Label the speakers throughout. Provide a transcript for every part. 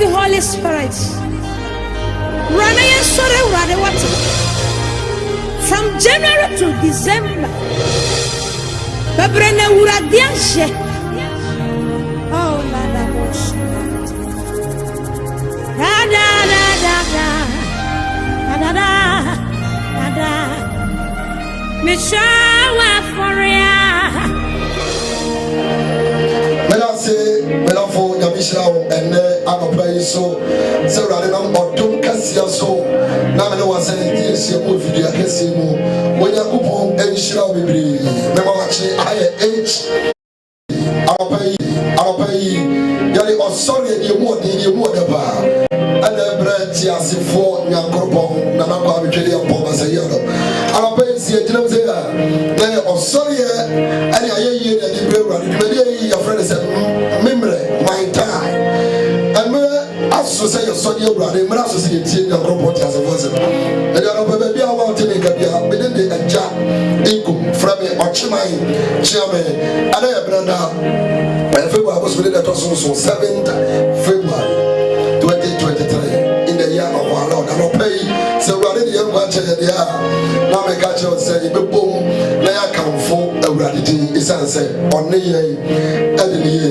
Speaker 1: you, Holy Spirit. From January to December, oh, la da da da da da da da da. Mishawa Foria.
Speaker 2: Melafo Yamishao and Agapai so Saranam or Tom Cassia so now I was saying yes, you move the Akasimu when you go home and shall be brave. Remember watching higher age. Agapai Yali or sorry, you more than you more the bar. And the bread Tiasi for Yakobo, Nanaka, Victoria, Pomas, a yellow. Agapai see a gym there. They are sorry, and I hear you that you your friend said, Mmre, my time. And as to say, your son, your brother, Mmre, society, your group as a voice. And your baby, I want to make a beer, within the AGYA, INKOOM, Frame, or Chimay, Chairman, and I have been now. And February was within the 7th February 2023, in the year of our Lord. And I'll pay, so rather the young one, now I catch you say, boom, now I come for a reality. Say on the year,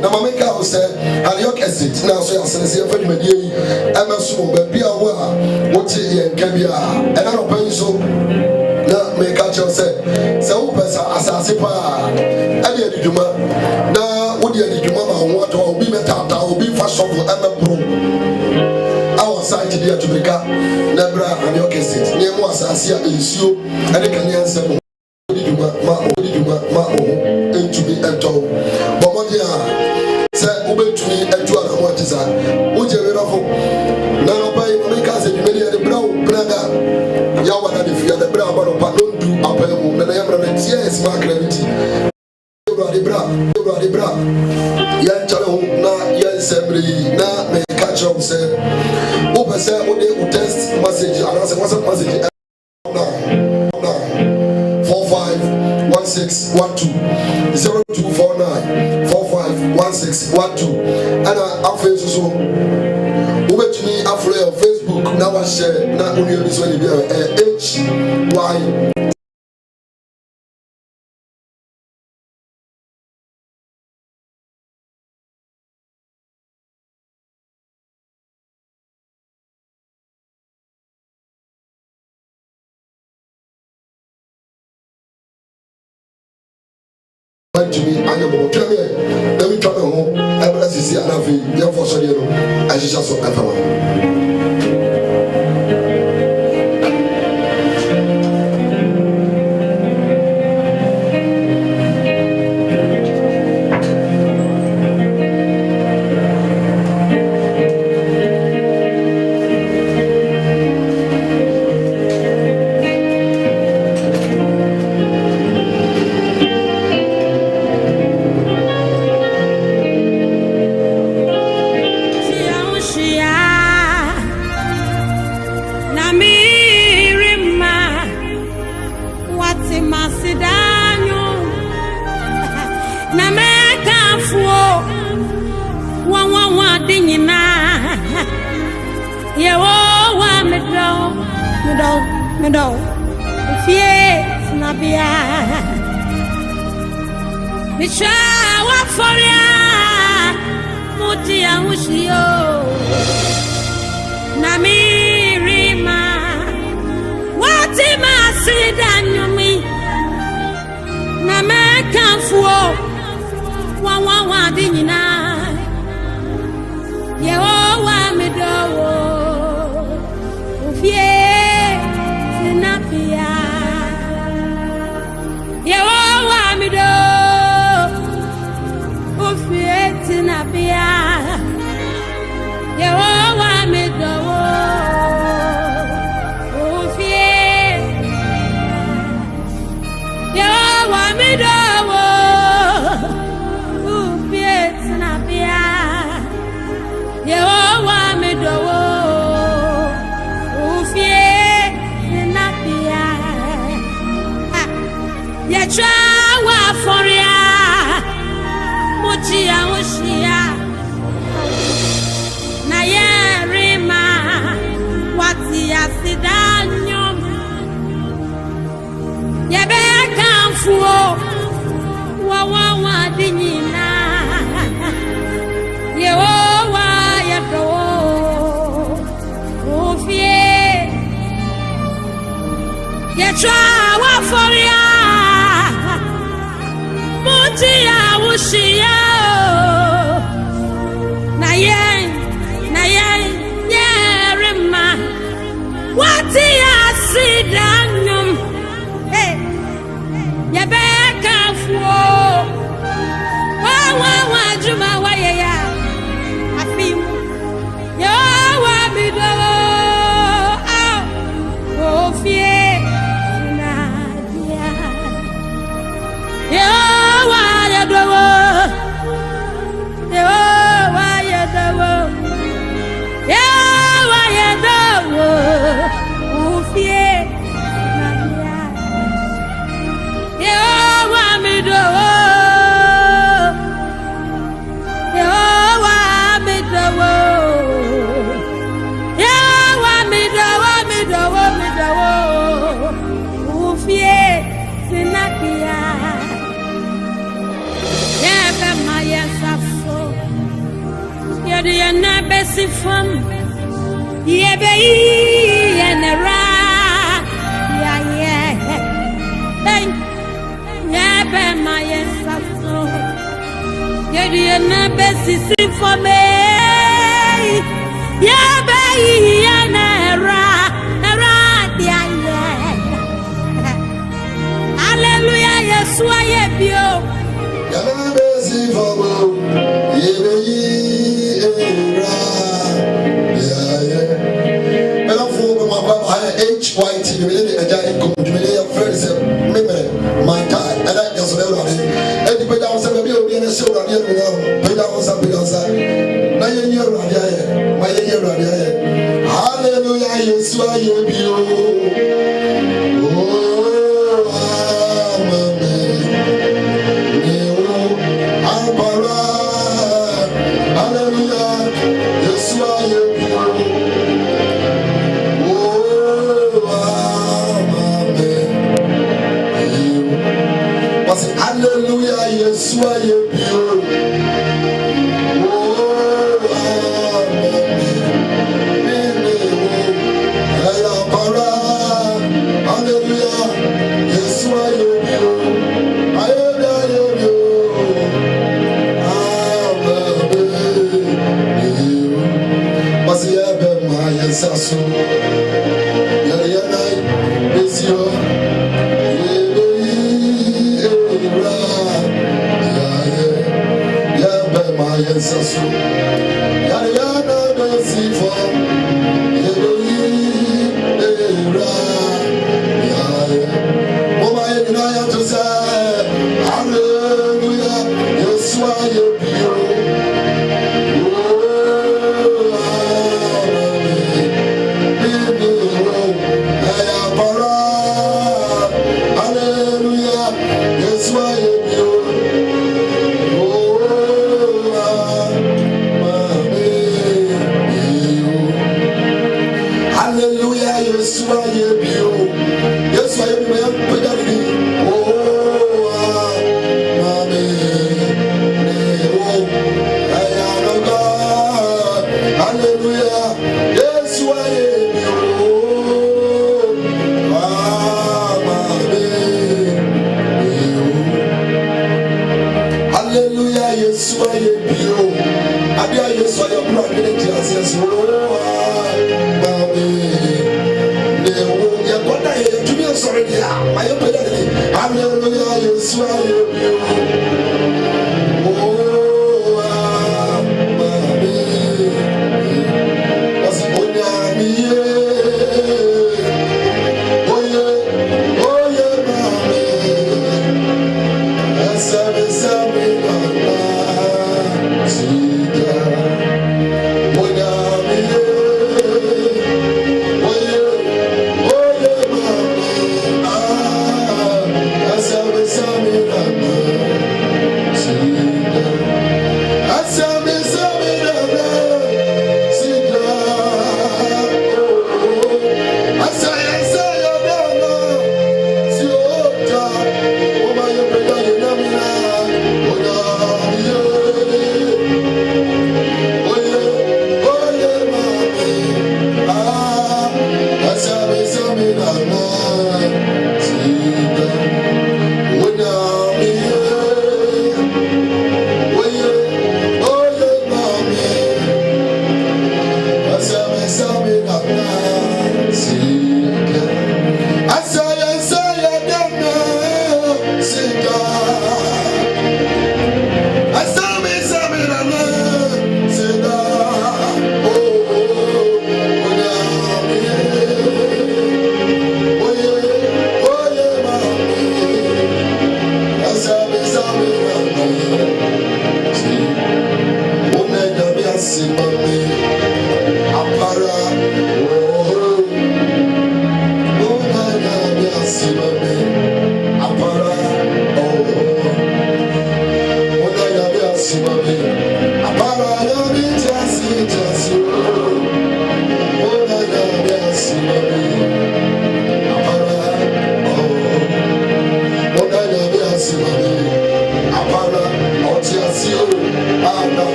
Speaker 2: now my make out say, and your exit now. So I say, for the media, I'm a soon, but be aware what you can be. And I don't pay so. Now make out your say, so as I say, I did you, now what you did, Mama, what will be met out, I will be fashionable, I'm a pro. Our side here to become Nebra and your exit. Near was I see is you, and I can answer. To be a dog. But what you said, Obey to me and to other what is that? Would you ever none of my makers and many of the brown brother? Yawan, if you are the brown, but don't do up a woman. I am a yes, my gravity. You are the bra. Yan Chalo, na yes, Mmre, na may catch up, say, Open say, what they would test message, and I said, what's a message? 451612 0249 451612 and I feel so over to me after on Facebook now I share now only this one HY to me, I am going to let me come home. I will see another young for Sodiano. I just saw everyone.
Speaker 1: Me do, fie snabia, me shawa foria, muti amushio, na mirima, wati masidanyumi, na mekanfuo, wa dinina, yewa me do, fie. Yeah. try what for ya. Mutia wushia. Na yen, yerima. What ya see danum? Hey, ya back and forth. Wa juma wa ya. I feel ya wa me do. Oh, fear. You're not best from yeah, baby, and a rat. Yeah. Hey, yeah, baby, my ancestor. You're not best for me. Yeah, baby, and a rat. Yeah. Hallelujah, yes, why you?
Speaker 2: You're not best for me. Yeah, baby. AGYA, you may INKOOM, you may have friends, Mmre, my time, and I just know that. And the better was a baby of being a show on the better was a big answer. 9 years, my year, hallelujah, you swear you be. Hallelujah, yes, why you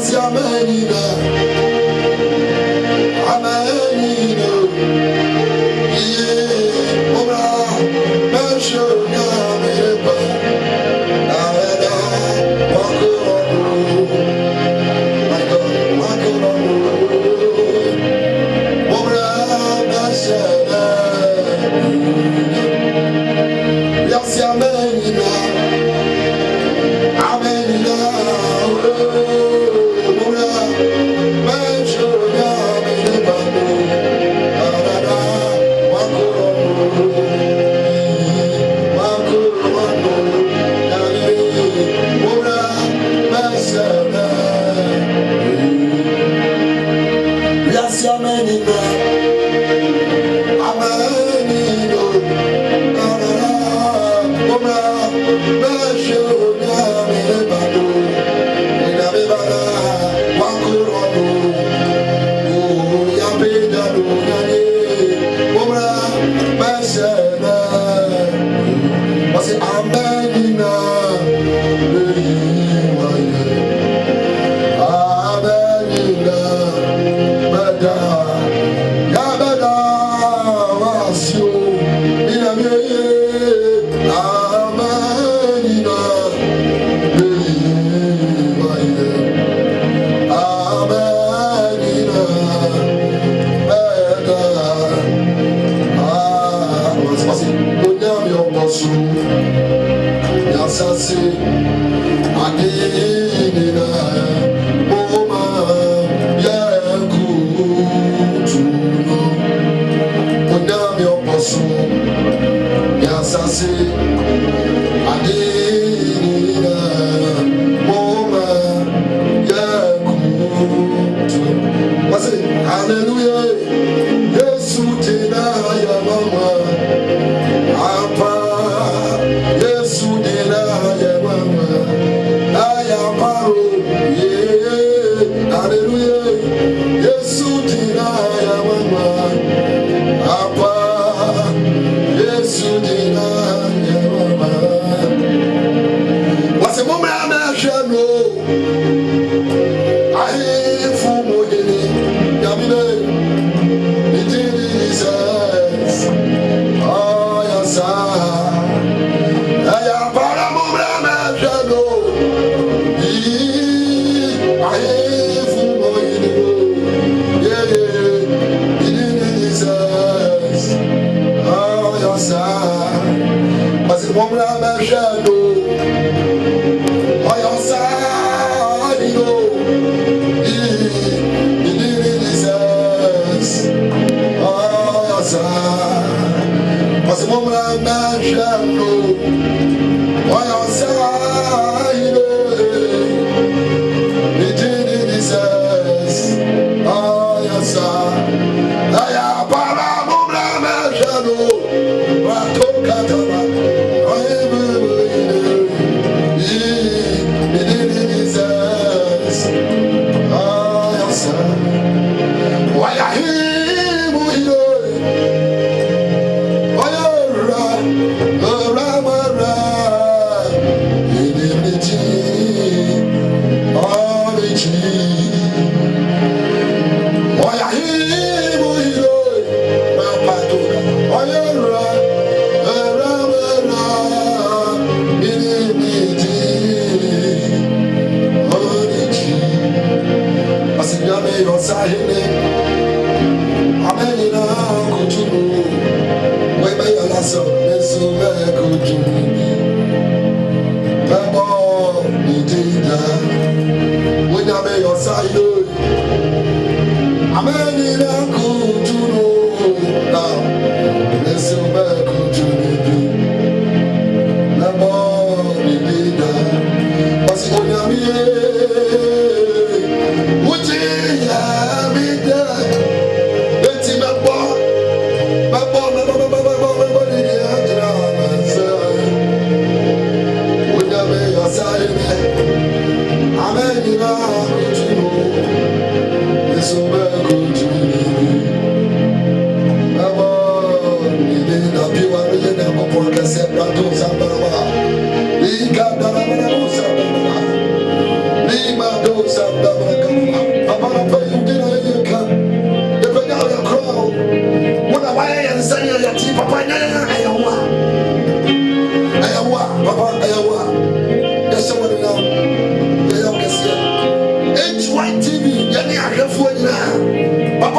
Speaker 2: Amen.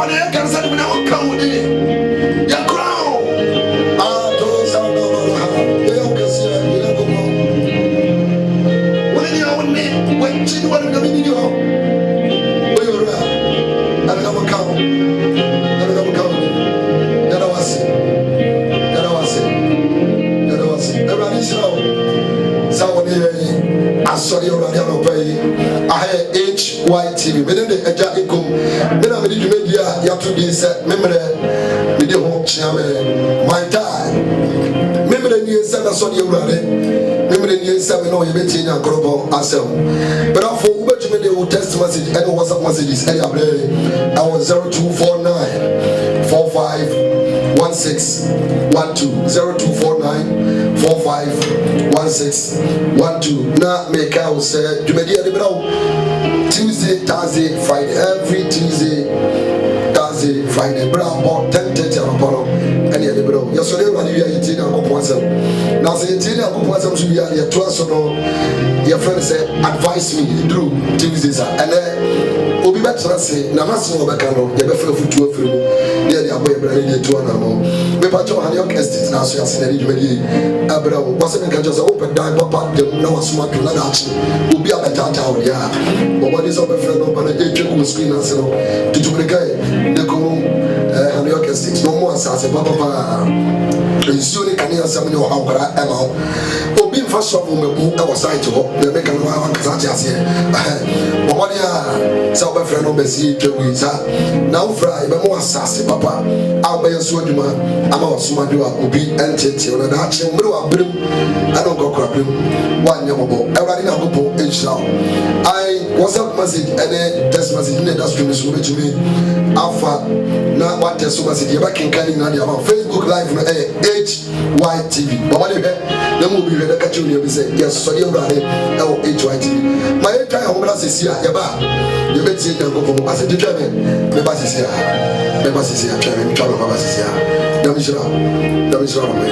Speaker 2: But I can say when I come with your crown. Those are no they don't can see you don't go. When you are me, when you want to be you. Where you're at, I don't come. I don't come. That was it. That was it. That was it. Everybody show. Somebody, I saw you already on pay. I had AGYA. Meaning the AGYA INKOOM. Then I made you media. You have to be said. Mmre, media home channel. My time. Mmre ni said I saw you already. Mmre ni said we know you be changing and crop ourselves. But after we bet you made the text message and WhatsApp messages. I was 0249 45 1612 0249 45 1612. Now make out say you may hear the Tuesday, Thursday, Friday, every Tuesday, Thursday, Friday. But about 10:30 on Apollo and the bro. Yesterday when you are eating and go myself. Now say eating and go myself to be here to us no. Your friend say advise me through Tuesdays and obi better say na maso obeka no ye be frɛ futu afiri mu ne ye aboye bra ne to na no me pa cho han yok estate na so yase na di dwumadi abra wo wase me ka cho say open dan papa dem na wasoma to na da chi obi abetata wo ya bobody so be frɛ no ba na etwe ku screen na se no tutubreka ne ko han yok estate no mo asase papa nsuo ne kane asam ne wo ha kwara ema obi mfa shop mo mebu e wo site ho ne me ka no ha kasa ti ase bobody a be friend no be see twa sa na wo fra e be mo asase papa a be yeso aduma ama wasoma do a obi entete no da ache mre wa brim ana ngokora brim wa nyamobo ewrade na gopo ejira I WhatsApp message and text message in that stream so betumi afa na what text message e ba kenkan na dia Facebook live no AGYA TV baba de na mo bi re da ka chi oni be say yes so de ewrade e wo AGYA TV my try ho bra sesi a ye ba ye beti e ko as a teacher me ba sesi a try me try ba sesi a da mi shira me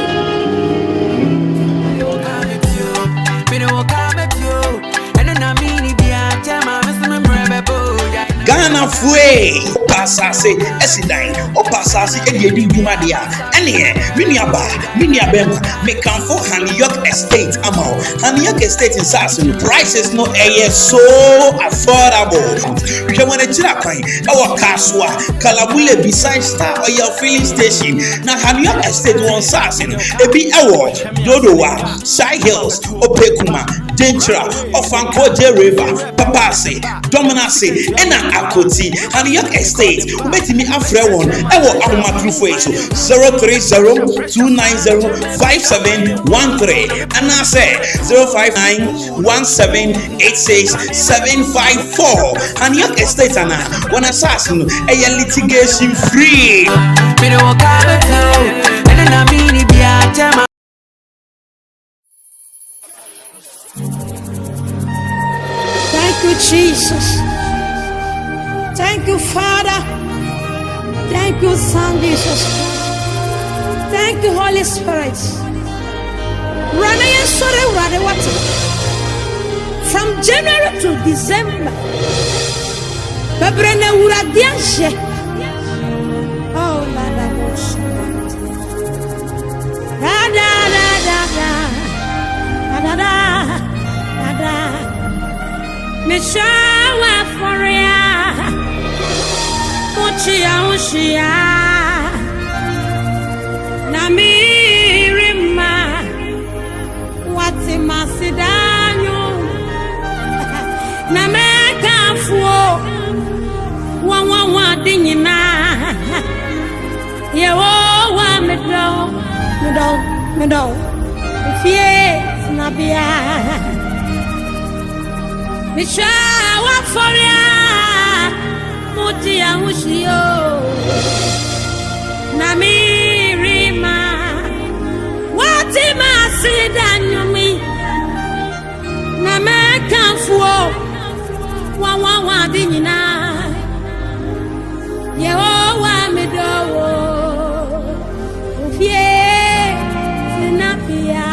Speaker 3: Ghana fue pasase esidan o pasase ediedi dwuma dia ene miniaba me kanfo York Estate amo York Estate in Sasun prices no so affordable we want to tira kwan e wo kaswa Kalabule beside Star Oil filling station na York Estate won Sasun ebi award Dodowa Side Hills Opekuma Dentra Ofanko River Papase Dominance ena Akoti York Estate betimi afre won ewo ahomatrufo eso 030-290-5713 and I say 059-1786-754 York Estate ana one assassin a litigation free.
Speaker 1: Thank you, Jesus. Thank you, Father. Thank you, Son Jesus. Thank you, Holy Spirit. From January to December. Oh, la la da da da da da da da. Mishawa foria. Ushia Namirima Wati Masidanyo Nameka Fuo Wawa Dingina Yewa Medo Fie Nabia Mishawa Foria Muti ya ushio Namirima Wati Masidanyomi Nameka Fuo Wawa Dingina Yewa Medowo Ufie Sinapia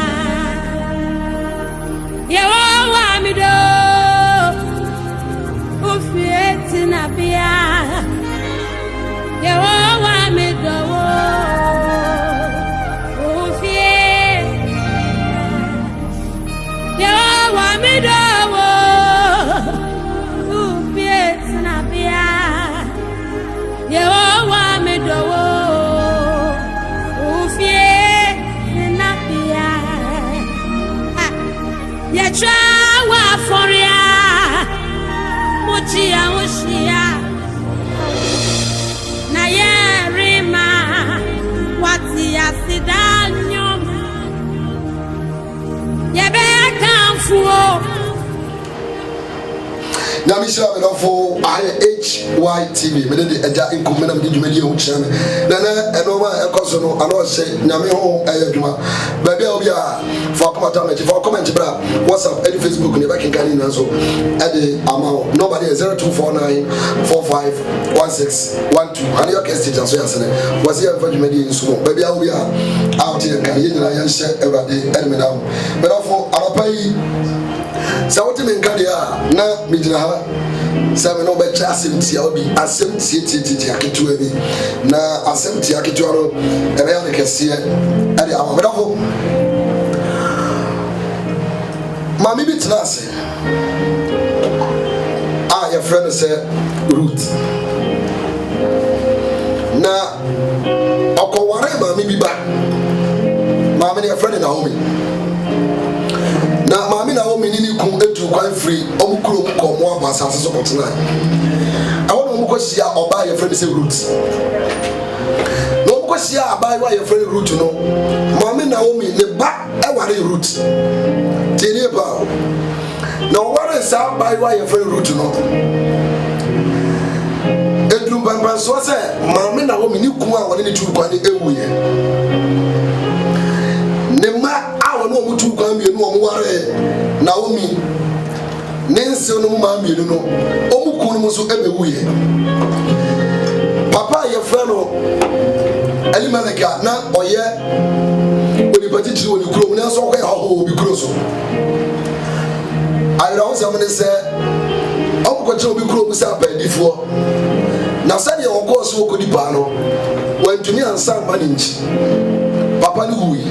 Speaker 1: Yewa Medowo Ufie Sinapia Yehowa me dowo ufie Yehowa me dowo ufie snapia Yehowa me dowo ufie snapia Yetra wa foria mochi ya oshia na yerima wati asidanyo yebe kanfuo
Speaker 2: na mi sha me lofo AGYA TV me de eja INKOOM na me de dwumadi ho kyerɛ me na eno ma ekoso no ano hye nyame ho ayadwuma ba bia obi a for comment bra WhatsApp and Facebook ne ba kenkan na so ade amount nobody 0249 451612 and your case teacher so yasene was here for dwumadi nso ba bia obi a out here kan ye nyina yan hye ewrade ade me na me lofo arapai sa wote me nka dia na me gyina ha sa me no be cha asemtia obi asemtia aketua bi na asemtia aketua no ebe ya nekese ade amabedafo mami bi tlase your friend say Ruth na okoware mami bi ba mami ne friend Naomi na mami Naomi ni kun etu kwan free omukuro mu ko mo abasa so botena awon mo ko sia oba your friend say Ruth no mo ko sia abai wa your friend Ruth no mami Naomi ne ba e ware Ruth tini ba na ware sa abai wa your friend Ruth no edrum ban so say mami Naomi ni kun a wone ni tu kwan ni ewuye ne ma no mutu kwa mienu o muware Naomi nense no mu ma mienu no o mu kunu mu so ebewuye papa ye frano Elimeleka na oye oni patitiri oni kuro mu na so kwa ho obi kuro so ayra o zamene se o ko kire obi kuro mu sa padifo na sane o ko so ko dipa no wantumi ansa ma ninchi papa ni wuyi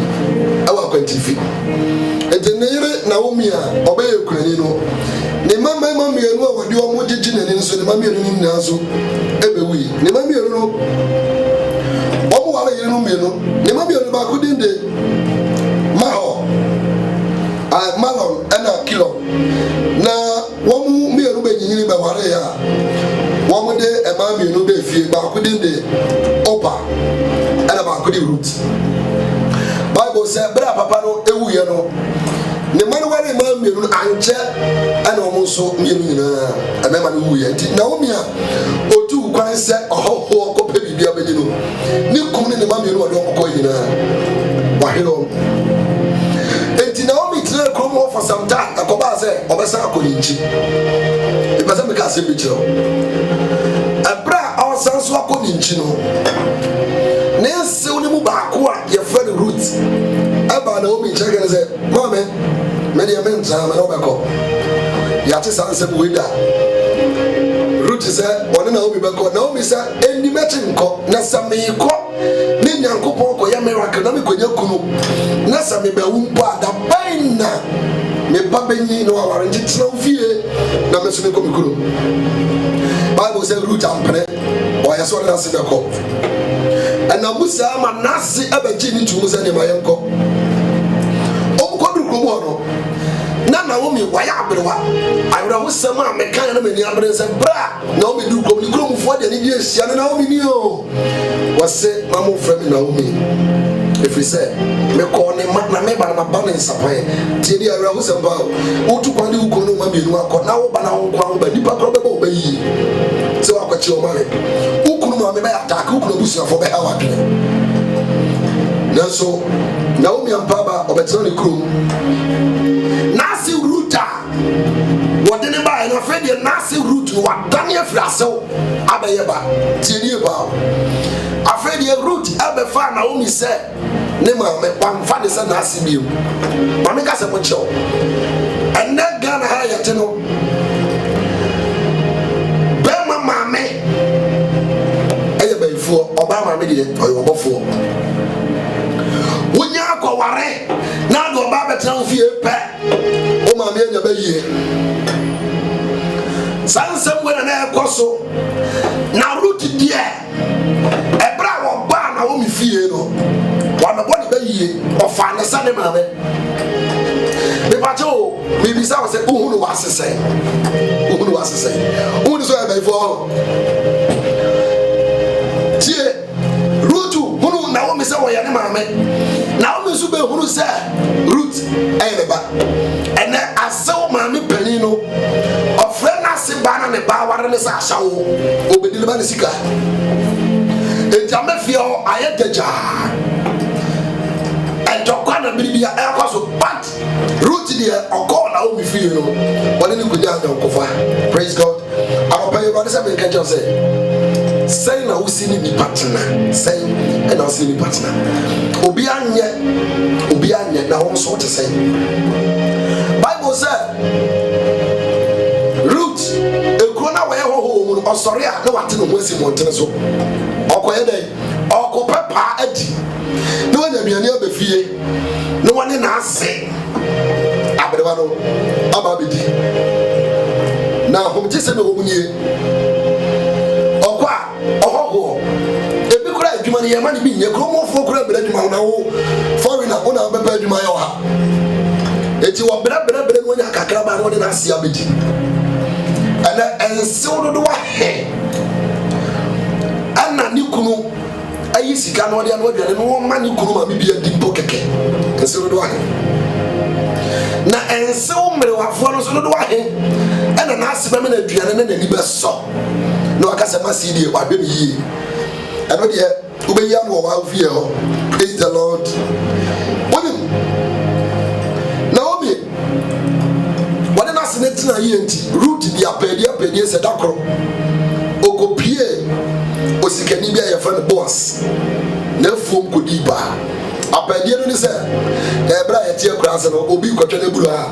Speaker 2: awa kwantifi entenere Naomi a obeye kurani no ne mama mienu a wodi o mo gigi nani so ne mama mienu ni na so ebe wuyi ne mama mienu no o mo wala yenu mienu ne mama mienu ba ko dinde maho a malon ana kilo na wo mu mienu be nyinyini ba ware ya wo mo de e mama mienu be fie ba ko dinde opa ana ba ko di Ruth Bible say bra papa no ewuye no ne manu ware ma mienu anche ana o so mienu nyina amema no wuye nti Naomi a otu kwan se ohoho ko pe bibia bedi no ni kum ne ma mienu odo ko nyina wahelo enti Naomi tire kromo for some time akoba say obesa akoninchi e pesa me ka se bi chiro abra awsanso akoninchi no nense oni mu ba ko a ye friend Ruth aba Naomi check and say mama me dey men jam na obeko ya ti san se buida Ruth say oni Naomi beko Naomi say eni mechi nko na same ko ni nyankopon ko ya miracle na me konya kunu na same ba wumpo ada baina me babenyi no aware nti tena fie na me so me ko me kunu Bible say Ruth ampre o ya so na se beko ana musa ma nasi abaji ni tumu se ne mayenko o ko duru ko no na Naomi waya abrewa awra wusam a mekan na mani abre se bra Naomi duru ko ni kuro mu fo de ni die hia na Naomi ni o wase mamu frame Naomi if we say me ko ne ma na me ba na ba ne sapai tie di awra wusam ba o tu kwande u ko no ma bienu akọ na wo ba na wo kwa ba nipa kro be ba obayi se wa kwachi o mare ukunu me ba attack ukunu busu afọ be ha wa dwe nanso Naomi ampaba obetro ni krum nasi ruta wode ne ba na fe de nasi root wa daniel fraso abaye ba tie ni ba afe de root abefa Naomi se ne ma me pamfa de se nasi biu ma me ka se mo chew enne Ghana ha yete no de ɔyɛ ɔbɔfoɔ wonya akɔware na de ɔba bɛtena wo fie pɛ wo maame anya bɛyie saa nsɛm wei na ɛkɔ so na Ruth deɛ ɛberɛ a wɔbaa Naomi fie no wɔamɛbɔ ne bɛyie ɔfaa ne sa ne maame mepatɛ o mebisa wo sɛ wohu no wɔasesɛ wohu no wɔasesɛ wohu ne sɛ ɔyɛ bɛyifoɔ tie Ruth hunu Naomi sɛ wɔyɛ ne maame Naomi nso bɛhunu sɛ Ruth ɛyɛ ne ba ɛnɛ asɛw maame panin no ɔfrɛ no ase ba na ne ba ware ne sɛ ahyɛwo obɛdi ne ba ne sika ɛgyame fie hɔ ayɛ dagyaa ɛntɔkwa na biribia ɛkɔ so but Ruth deɛ ɔkɔɔ Naomi fie no wɔne ne kɔgya anyɔnkofa praise God anɔpa yi wɔde sɛ menka kyɛw sɛ sɛn na wosi ne nipa tena sɛn ɛna wosi ne nipa tena obi anyɛ na wɔn nso wote sɛn Bible sɛ Ruth ekuro na wɔyɛ hɔhɔ mu no ɔsɔre a na wate ne ho asi mmɔntene so ɔkɔyɛ dɛ ɔkɔpɛ paa adi na wɔnya aduane aba fie na wɔne n'ase aberewa no aba abɛdi na ahomgye sɛ na wɔ mu nie ɔkɔ a ɔhɔhoɔ ebi kora adwuma no yɛma ne bi nyɛ kuromɔfoɔ kora brɛ adwuma ho na wo foreigner wo na wobɛpɛ adwuma yɛ ɔha enti wɔbrɛbrɛbrɛ no wɔnya kakra ba na wɔde n'ase abɛdi ɛnɛ ɛnsew dodoɔ ahɛ ɛna ne kunu ayi sika na ɔde ano aduane no wɔma ne kunu ma bibi adi mpo kɛkɛ ɛnsew dodoɔ ahɛ na ɛnsew mmerewafoɔ no so dodoɔ ahɛ ɛna n'ase bɛmɛ na aduane ne n'ani bɛsɔ na waka sɛ masi deɛ wadwe me yie ɛno deɛ wobɛyi ano wɔ wɔ fie hɔ praise the Lord wonim Naomi wɔde n'ase ne tena yie nti Ruth de apɛdeɛ sɛ da koro ɔkɔpie osikani bi a yɛfrɛ no Boas na afuom kɔdii baa apɛdeɛ no ne sɛ ɛberɛ a yɛte akura ase no obi kɔtwa no aburo a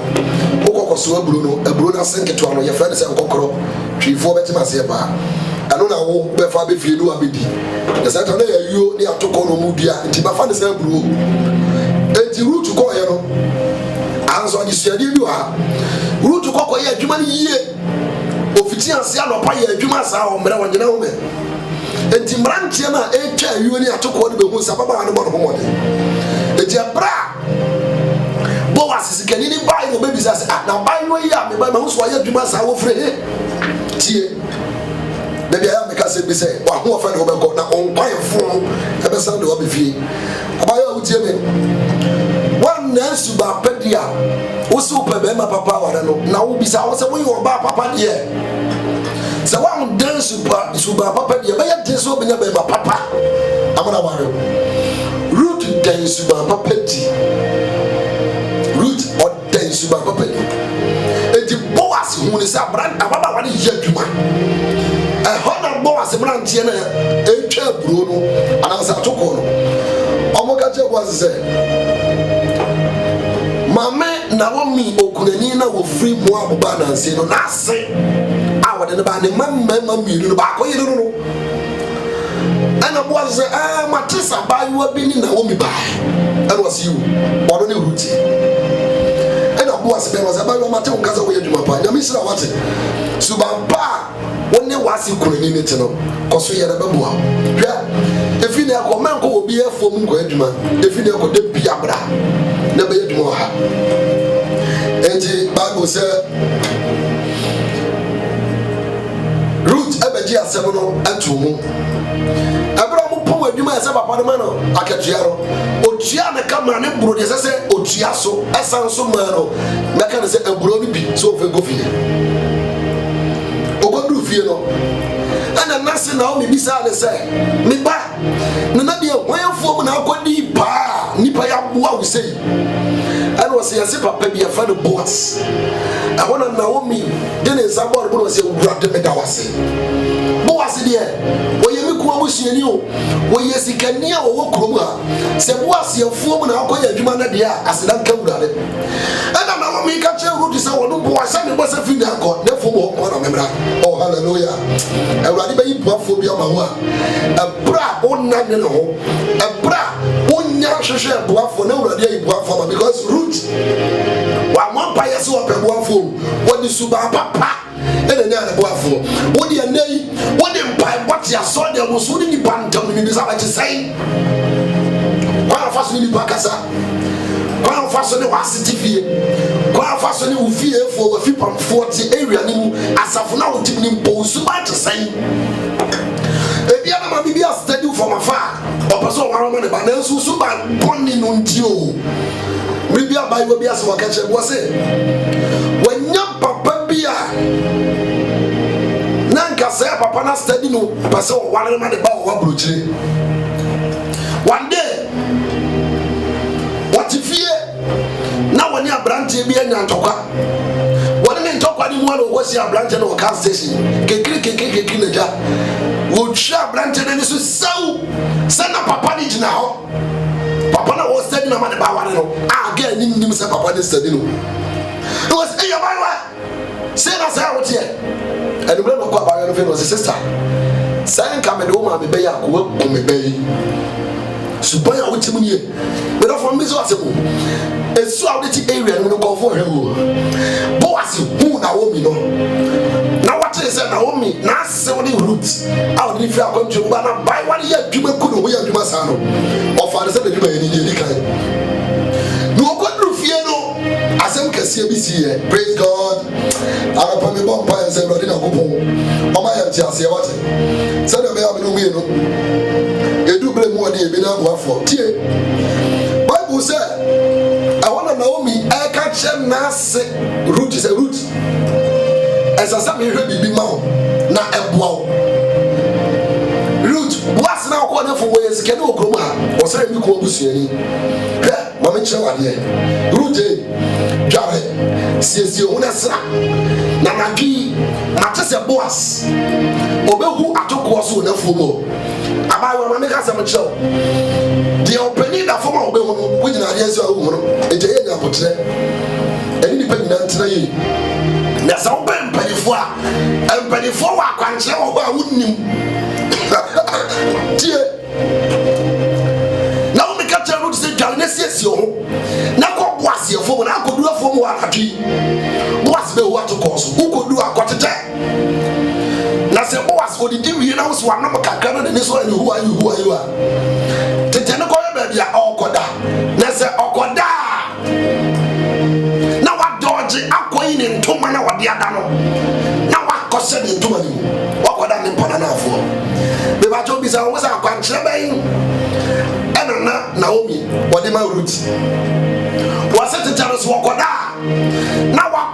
Speaker 2: wokɔkɔ so aburo no ase nketewa no yɛfrɛ no sɛ nkɔkorɔ twiifoɔ bɛtem aseɛ paa ɛno na wo bɛfa bɛfie no abɛdi na sɛ ta na yɛayuo ne atokɔ no mu dua nti bɛfa ne sɛ aburo enti Ruth kɔɔyɛ no anso adesuadeɛ bi wɔ ha Ruth kɔkɔyɛ adwuma no yie ofiti ase anɔpa yɛ adwuma saa wɔ mmerɛ wɔnyena wo mɛ enti mmeranteɛ no a ɛtwa ayuo ne atokɔ no bɛhu sɛ ababaa no bɔ no ho mmɔde enti ɛberɛ a Boas sikani ne bae no bɛbisa sɛ na baewa yi a meba mahu so wɔyɛ adwuma saa wɔfrɛ he tie da bia ya meka sɛ bi sɛ wahoɔfɛ ne wobɛkɔ na ɔnkwaeɛfo ɛbɛsan de wɔbɛfie abayɛ a wotie me woanna suba apɛdi a wo sɛ wopɛ bɛrima papa aware no na wobisa wo sɛ woyɛ ɔbaa papa deɛ sɛ woandan suba papa deɛ bɛyɛ den sɛ wobɛnya bɛrima papa amana ware Ruth dan suba papa di Ruth ɔdan suba papa di enti Boas hu ne sɛ ababaawa ne yɛ adwuma ɛhɔ na Boas mmeranteɛ no ɛtwa aburo no anaasɛ atokɔ no ɔmo ka kyerɛ Boas sɛ mame Naomi okunani na wɔfiri Moab ba nanse no n'ase a wɔde ne ba ne mmarima mmienu no baakɔ yere no ɛna Boas sɛ mate sɛ abaayewa bi ne Naomi baa ɛna ɔse yiwo ɔno ne Ruth ɛna Boas bɛn wɔsɛ abaayewa mate wo nkasa woyɛ adwuma paa nyame hyira wate suban pa a wone wase kunani ne te no kɔ so yɛrɛ bɛboa hwɛ efi ne akɔ mankɔ wɔ bi afuom nkɔ adwuma efi ne akɔ de bi abra na bɛyɛ adwuma wɔ ha enti Bible sɛ Ruth ɛbɛgye asɛm no ato mu ɛberɛ a mopɔm adwuma ɛsɛ papa no ma no akatua no otua ne kama ne buro deɛ ɛsɛ sɛ otua so ɛsan so maa no mɛka ne sɛ aburo no bi sɛ ɔfɛ kɔ fie ɔkɔduru fie no ɛna nase Naomi bisaa ne sɛ me ba nana deɛ hwanfoɔ mu na akɔdii paa nnipa yɛ aboa wo sei ɛna ɔsɛ yɛse papa bi yɛfa no Boas ɛhɔ na Naomi de ne nsa bɔɔ no bo na ɔsɛ Awurade meda wo ase Boas deɛ wɔyɛ me kuo abusuani o wɔyɛ sikani a wɔwɔ kurom a sɛ Boas yɛfoɔ mu na akɔyɛ adwuma no deɛ a aseda nka Awurade ɛna Naomi Naomi catch a root is our number one son was a finger got therefore one of Mmre. Oh hallelujah. A radical buffobia mawa. A bra on Nano. A bra on Yasha buff for no idea buff because root. One pie so up a buffo. What is super papa? And another buffo. What do you name? What them pie? What you saw there was wooden the band telling me this how to say. One of us will be Bacasa. One of us only was city. One of us only will fear for 40 area as of now to be imposed to say. If you have a baby, I'll study from afar. Or person one money, but then so by bonding on you. Maybe a Bible be as what catch was it. When your papa be Nanka say papa na study no person one man about one brooch. One day, what if you now when you are branching be and talk? What didn't talk anyone who was your branch or car station? Would share branching and this is so send up papa now. Papa was studying a man about one. Again, him say papa is studying. It was a Bible. Say that's how it here. And the brother of God was a sister. Saying come and home and be back work on me baby. Supaya wuti munye but from me so asemo esu awdeti area no go for him Boas who Naomi no na what is Naomi na se woni root out ni fi akontu ba na buy one year dwuma kuno wo ya dwuma sa no o fa se dwuma ye ni kan no kodru fie no asem kase bi si ye praise God ara me bon pa se brother na gopo o ma ya ti ase what se de be ya me no mi no Edouble moi de be na boa for tie Bible say I want Naomi I catch them na se root is a root as I say me hwe bibi ma ho na eboa root was na ko na for we sike na okrom a o say mi ko busuani hwe ma me che wade root e dware siesie ho na sra na nagi na tese boas obehu atoko so na fumo abawo ma meka sam chew the opening da form obehu no wujina ade aso awu no eje ye nya potre eni ni panyina ntena yi na sa wo ben panifo a empanifo wa kwanche wo ba wunnim tie na wo meka chew no se dwan na siesie ho na ko boasie fo na ko dua fo mu akatwi boas be wo atoko so ukodu akotete na se boas odidi wie na wo so anam kakra na ne so ani who are you tete ne ko be bia okoda na se okoda na wa dodge akoyi ne ntoma na wode ada no na wa kose ne ntoma ni okoda ne mpana na afo be ba jo bi sa wo sa kwankyere ben ena na Naomi wode ma root wa se tete no so okoda na wa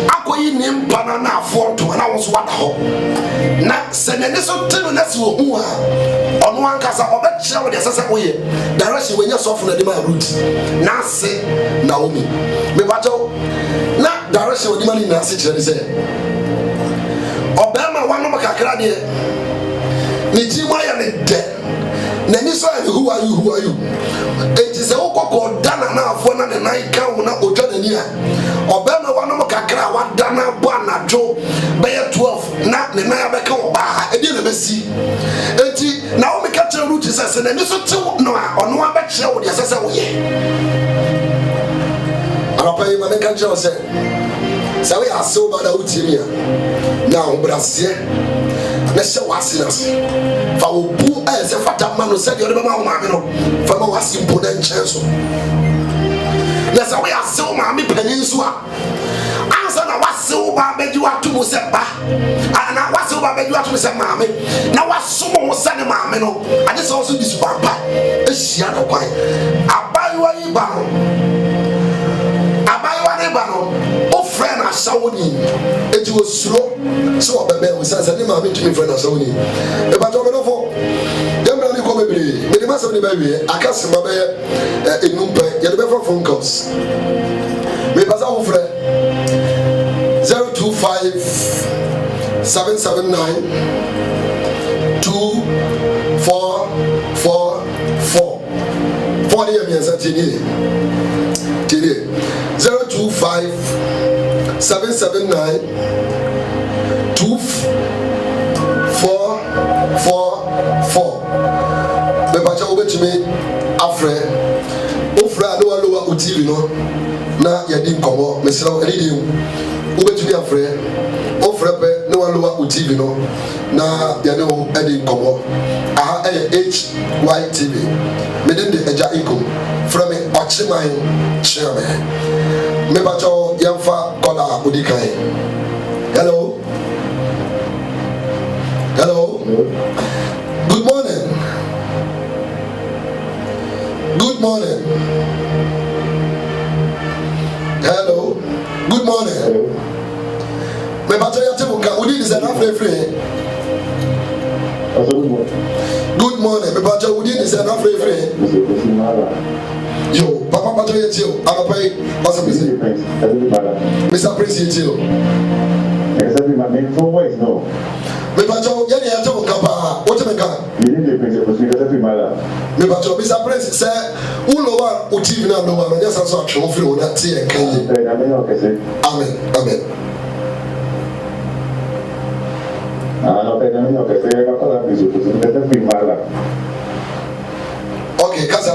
Speaker 2: akoyi ne mpana na afo to na wo so wada ho na se ne so tenu na se wo hu a ono ankasa obekye wo de sese oye direction we nya sofu na de ma root na se Naomi me bajo na direction we de ma ni na se kire se obema wano makakra de ni jima ya ne de na ni so who are you enti se okoko dana na afo na ne nai ka wo na odwa na ni a obema wano makakra wa dana bo anajo be 12 na ne nai abeka wo ba e de na besi enti na o me ka tell root se na ni so te no a ono abekye wo de sese wo ye arapai ma me ka tell se we are so bad out here now Brazil let's show us fa obu e se fata ma no se de be ma wo ma me no fa ma wasi important chance let's we are so ma me peninsula ansa na wasi wo ba beji watu mo se ba na wasi wo ba beji watu mo se ma me na waso mo se ne ma me no ade so so disu papa e hia no kwan abayiwa yi ba no o friend asawoni eti wo suro so obebe we say ni ma me tumi friend asawoni e ba to me no fo dem bra ni ko bebre me de ma asawoni ba wie akase ma be enumpe ye de be for phone calls me ba za wo friend 025 779 2444 for the years at 025 025-779 2444. Me bacha obetumi afre ofra no lowa TV no na yedi nkomo mesra elidi obetumi afre ofra pe no lowa TV no na yedi o edi nkomo aha AGYA TV medin de AGYA INKOOM from me ochiman chairman me bacha yamfa kola odikai. Hello. Good morning. Good morning. Hello. Good morning. Me bacha ya tebuka udi is na free. Good morning. Me bacha udi is na free. Yo, papa bacha ya tio. Amapai what's up Mr. Prince ya tio.
Speaker 4: Exactly, my main phone voice, no.
Speaker 2: Me bacho yani ya tell kapa what me kan
Speaker 4: You need the principle because every matter.
Speaker 2: me bacho Mr. Prince say ulo wa uTV na no wa no just so atwe ofiri ona tie en kan yi amen.
Speaker 4: No, pero no que se va para principle because every matter.
Speaker 2: Okay, kasa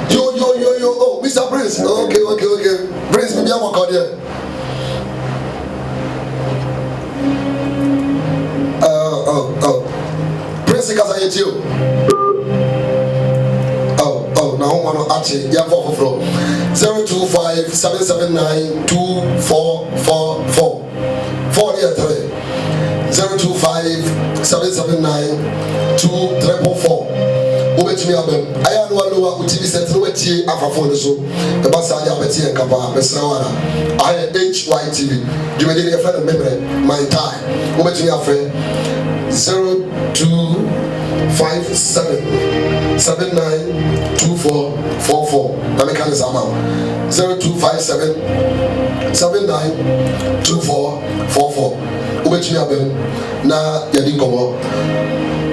Speaker 2: yo oh Mr. Prince okay Prince me bia mo call there. Prince kasa yetio. Na ho mo no ache ya for 025-779-2444 4 year 3 025-779-2344 obetumi abem aya no alowa uTV set no wetie afafo so e ba sa ya beti en kapa mesra wana aya AGYA TV jumedi ne friend Mmre my time obetumi afre 0257792444 na me kan sama 0257792444 obetumi abem na yadi nkomo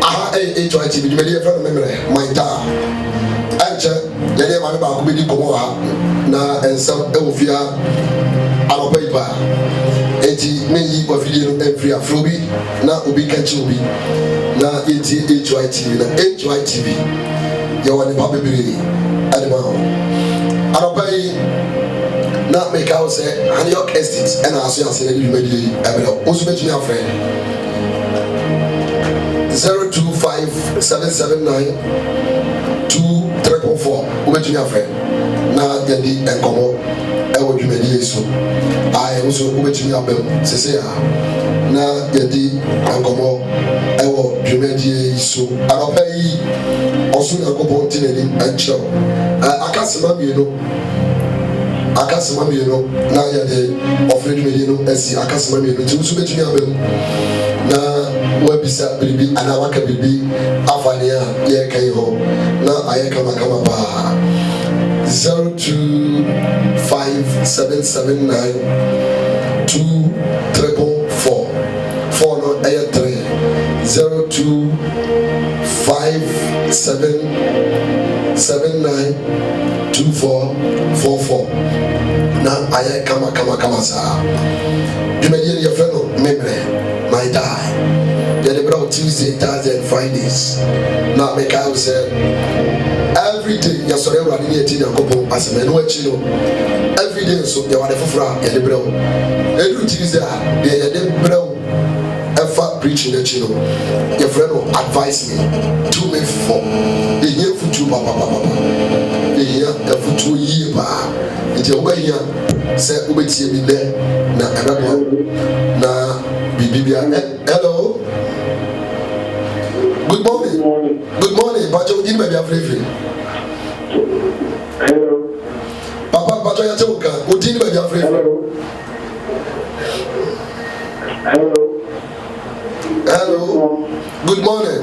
Speaker 2: aha AGYA TV jumedi ne friend Mmre my time anche yadi ma me ba ko bedi nkomo ha na ensam e wo fia alopa ipa eti meyi kwa video no every afrobi na obi kachi obi na eti AGYA TV na AGYA TV ya wani pa bebere adema ho alopa yi na make out say New Estate and aso ya say na medie abela osu betumi afre 025-779-2344 obetumi afre na yadi enkomo ewo dwumadi so ai wo so obetumi abem sese a na yadi enkomo ewo dwumadi so anopa yi oso na kopo tineni anchiro akasema mieno na yade ofre dwumadi no asi akasema mieno ti wo so betumi abem na wabisa bibi ana waka bibi afania ye kai ho na ayeka makama pa 025-779-2344 4 no 3 025-779-2444 na ayeka makama sa jumedi ye friend Mmre my die the bro Tuesday, Thursday and Fridays na make I say every day you sorry running here to Yakobo as a man watching every day so you are the fufra the bro every Tuesday the bro ever preaching the chino your friend will advise me to me for the year for two papa the year for 2 years ba it you over here say ubeti me there na erabo na bibibia hello. Good morning. Pacho, you may be afraid.
Speaker 4: Hello.
Speaker 2: Papa, Pacho, you tell me, you may be afraid. Hello. Good morning.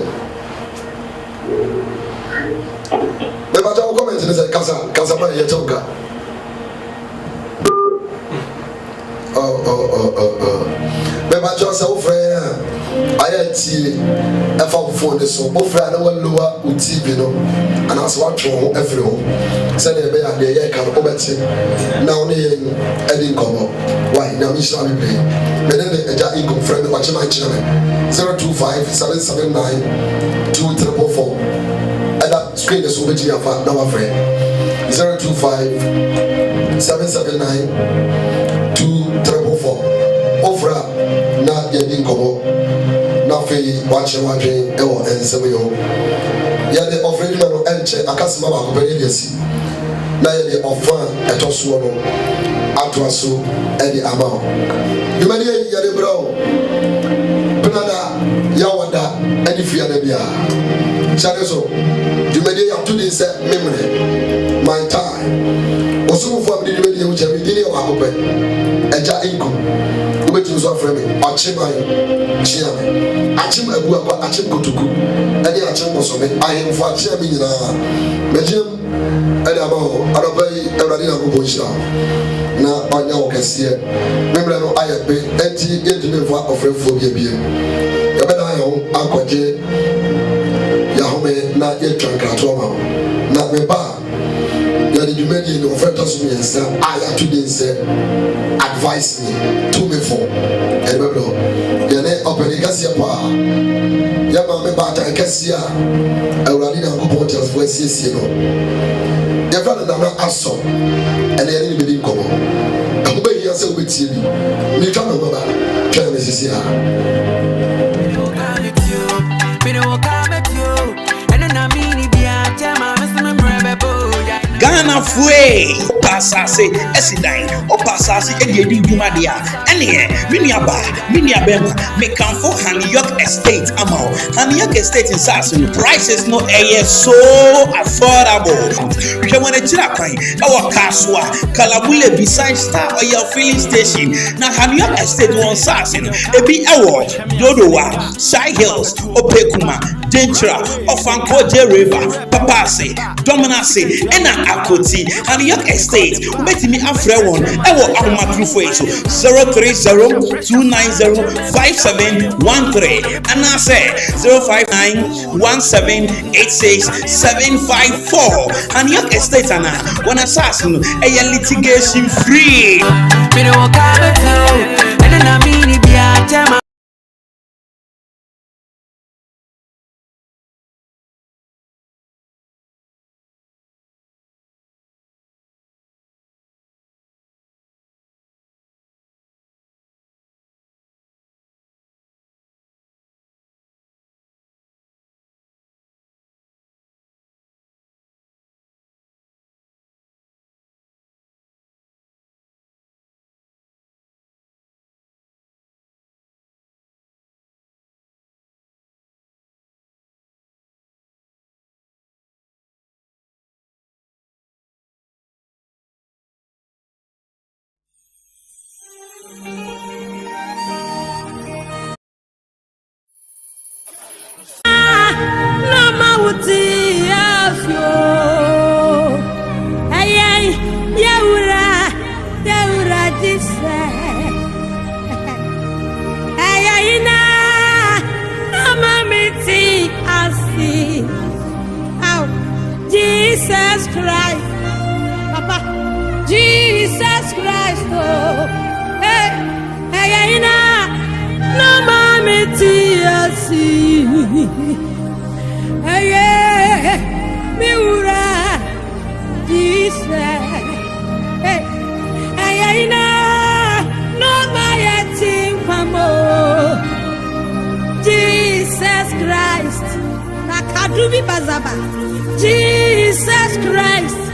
Speaker 2: Me Pacho, comment and say, Kasa, pa, you tell me. Oh. Me Pacho, say, friend. INT phone so offer no lower TV no and as what from every home said they be and they can obeti now ne INKOOM why na me shall be play me then the INKOOM friend watch my channel 025 779 2444 and that screen is over here for now friend 025 779 2444 offer na INKOOM na fe watch e wo ensem yo ya de offer ni no enche akasema ba ko bele desi na ya de offer etoso no atoaso e de ama ni ma de ya de bro penada ya wada e di fia da bia chade so di me de ya to de se Mmre my time oso fo am de me de wo chami di ne wa ko pe eja INKOOM wetin so afre me achiman chiame achim abu akwa achim kotuku ade achim bosome ahemfo achia me nyina mejem ade abaho arabai ewrade na go shira na anya okese Mmre no ayebe enti edine fo ofrefo bia ya beda ayo akwaje ya home na yetwankrato ma na meba ya the media no offer so me say I today say advise me to me for e be bro ya ne open gasia pa ya ma me ba ta gasia awrani na go port as voice no ya fa na aso and ya ni be di nkomo ko be ya say obetie bi ni twa no baba twa me sisi ha
Speaker 3: Ghana fue pasase esidan o pasase ediedi dwuma dia ene miniaba me kanfo York estate amao York estate in sas prices no so affordable we want to tira kwan our kaswa kalabule beside star oil filling station na York estate won sas ebi ewo dodowa side hills opekuma Dentra Ofanko River Papase Dominase ena Akoti York estate umetimi afre won ewo ahomatru fo eso 030-290-5713 and I say 059-1786-754 York estate ana one assassin a litigation free.
Speaker 1: Jesus Christ, Papa, Jesus Christ, oh, hey, hey, no mommy, hey, Mmre, Jesus, hey, hey, no my team, Jesus Christ, Nakadubi Bazaba. Jesus Christ.